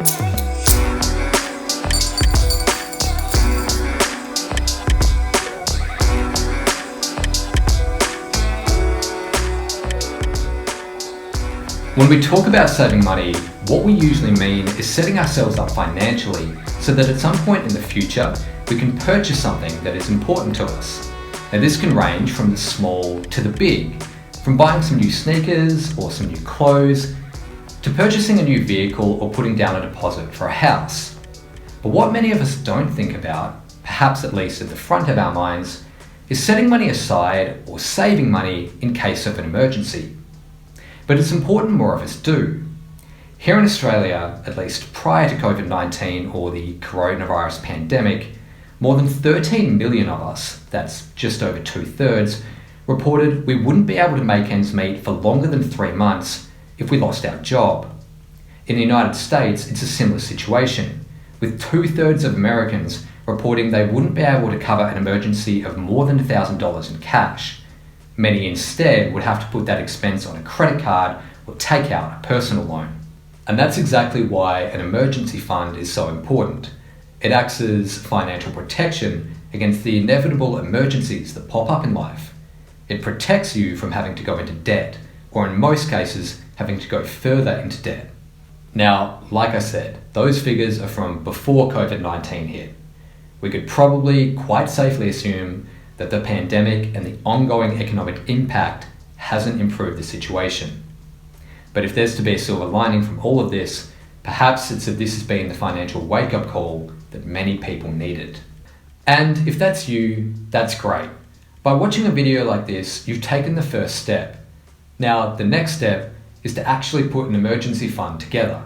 When we talk about saving money, what we usually mean is setting ourselves up financially so that at some point in the future, we can purchase something that is important to us. Now this can range from the small to the big, from buying some new sneakers or some new clothes, to purchasing a new vehicle or putting down a deposit for a house. But what many of us don't think about, perhaps at least at the front of our minds, is setting money aside or saving money in case of an emergency. But it's important more of us do. Here in Australia, at least prior to COVID-19 or the coronavirus pandemic, more than 13 million of us, that's just over 2/3, reported we wouldn't be able to make ends meet for longer than 3 months if we lost our job. In the United States, it's a similar situation, with 2/3 of Americans reporting they wouldn't be able to cover an emergency of more than $1,000 in cash. Many instead would have to put that expense on a credit card or take out a personal loan. And that's exactly why an emergency fund is so important. It acts as financial protection against the inevitable emergencies that pop up in life. It protects you from having to go into debt, or in most cases, having to go further into debt. Now, like I said, those figures are from before COVID-19 hit. We could probably quite safely assume that the pandemic and the ongoing economic impact hasn't improved the situation. But if there's to be a silver lining from all of this, perhaps it's that this has been the financial wake-up call that many people needed. And if that's you, that's great. By watching a video like this, you've taken the first step. Now, the next step is to actually put an emergency fund together.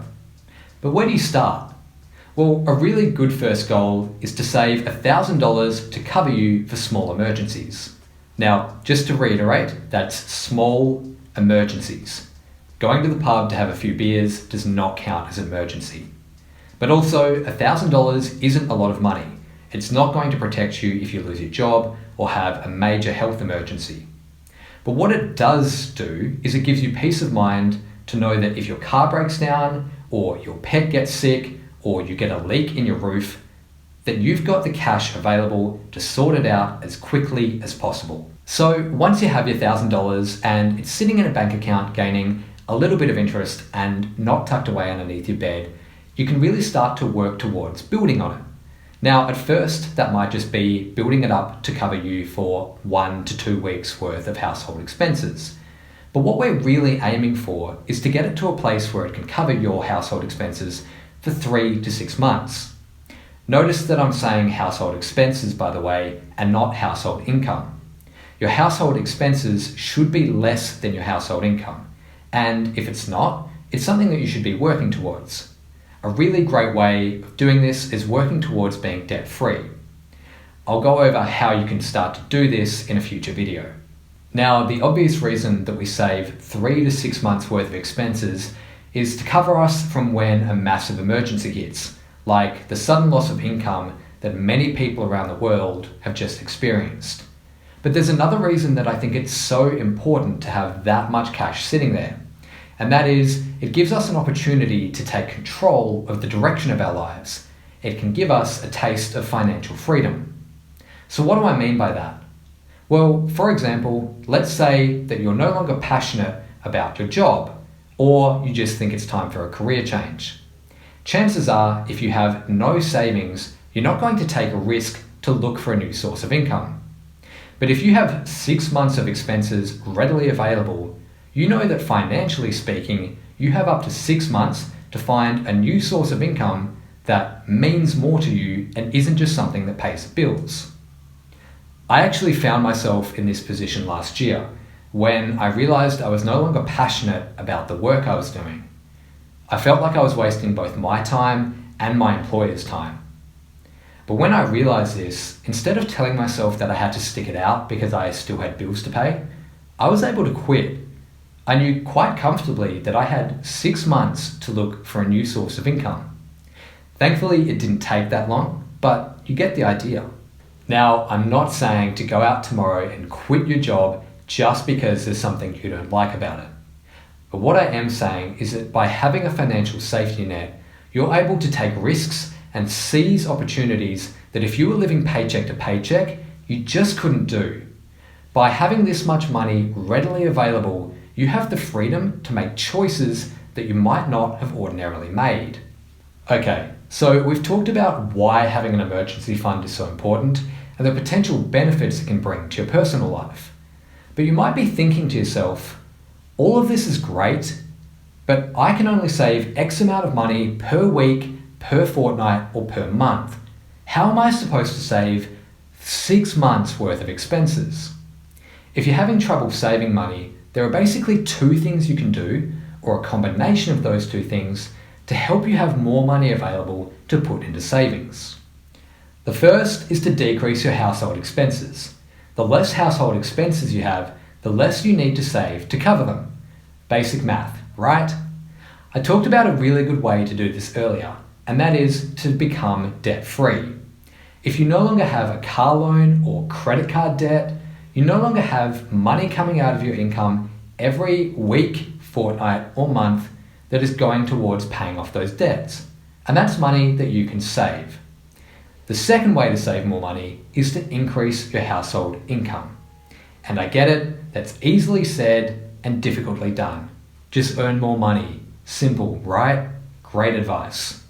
But where do you start? Well, a really good first goal is to save $1,000 to cover you for small emergencies. Now, just to reiterate, that's small emergencies. Going to the pub to have a few beers does not count as an emergency. But also, $1,000 isn't a lot of money. It's not going to protect you if you lose your job or have a major health emergency. But what it does do is it gives you peace of mind to know that if your car breaks down, or your pet gets sick, or you get a leak in your roof, that you've got the cash available to sort it out as quickly as possible. So once you have your $1,000 and it's sitting in a bank account gaining a little bit of interest and not tucked away underneath your bed, you can really start to work towards building on it. Now, at first, that might just be building it up to cover you for 1 to 2 weeks worth of household expenses. But what we're really aiming for is to get it to a place where it can cover your household expenses for 3 to 6 months. Notice that I'm saying household expenses, by the way, and not household income. Your household expenses should be less than your household income. And if it's not, it's something that you should be working towards. A really great way of doing this is working towards being debt-free. I'll go over how you can start to do this in a future video. Now, the obvious reason that we save 3 to 6 months worth of expenses is to cover us from when a massive emergency hits, like the sudden loss of income that many people around the world have just experienced. But there's another reason that I think it's so important to have that much cash sitting there, and that is it gives us an opportunity to take control of the direction of our lives. It can give us a taste of financial freedom. So what do I mean by that? Well, for example, let's say that you're no longer passionate about your job, or you just think it's time for a career change. Chances are, if you have no savings, you're not going to take a risk to look for a new source of income. But if you have 6 months of expenses readily available, you know that financially speaking, you have up to 6 months to find a new source of income that means more to you and isn't just something that pays the bills. I actually found myself in this position last year when I realized I was no longer passionate about the work I was doing. I felt like I was wasting both my time and my employer's time. But when I realized this, instead of telling myself that I had to stick it out because I still had bills to pay, I was able to quit. I knew quite comfortably that I had 6 months to look for a new source of income. Thankfully, it didn't take that long, but you get the idea. Now, I'm not saying to go out tomorrow and quit your job just because there's something you don't like about it. But what I am saying is that by having a financial safety net, You're able to take risks and seize opportunities that if you were living paycheck to paycheck, you just couldn't do. By having this much money readily available, you have the freedom to make choices that you might not have ordinarily made. Okay, so we've talked about why having an emergency fund is so important and the potential benefits it can bring to your personal life. But you might be thinking to yourself, all of this is great, but I can only save X amount of money per week, per fortnight, or per month. How am I supposed to save 6 months worth of expenses? If you're having trouble saving money, there are basically 2 things you can do, or a combination of those 2 things, to help you have more money available to put into savings. The first is to decrease your household expenses. The less household expenses you have, the less you need to save to cover them. Basic math, right? I talked about a really good way to do this earlier, and that is to become debt-free. If you no longer have a car loan or credit card debt, you no longer have money coming out of your income every week, fortnight, or month that is going towards paying off those debts. And that's money that you can save. The second way to save more money is to increase your household income. And I get it, that's easily said and difficultly done. Just earn more money. Simple, right? Great advice.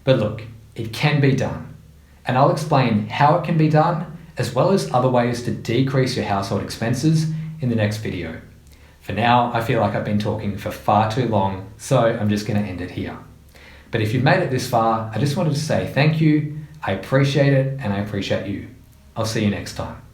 But look, it can be done. And I'll explain how it can be done, as well as other ways to decrease your household expenses in the next video. For now, I feel like I've been talking for far too long, so I'm just going to end it here. But if you've made it this far, I just wanted to say thank you. I appreciate it, and I appreciate you. I'll see you next time.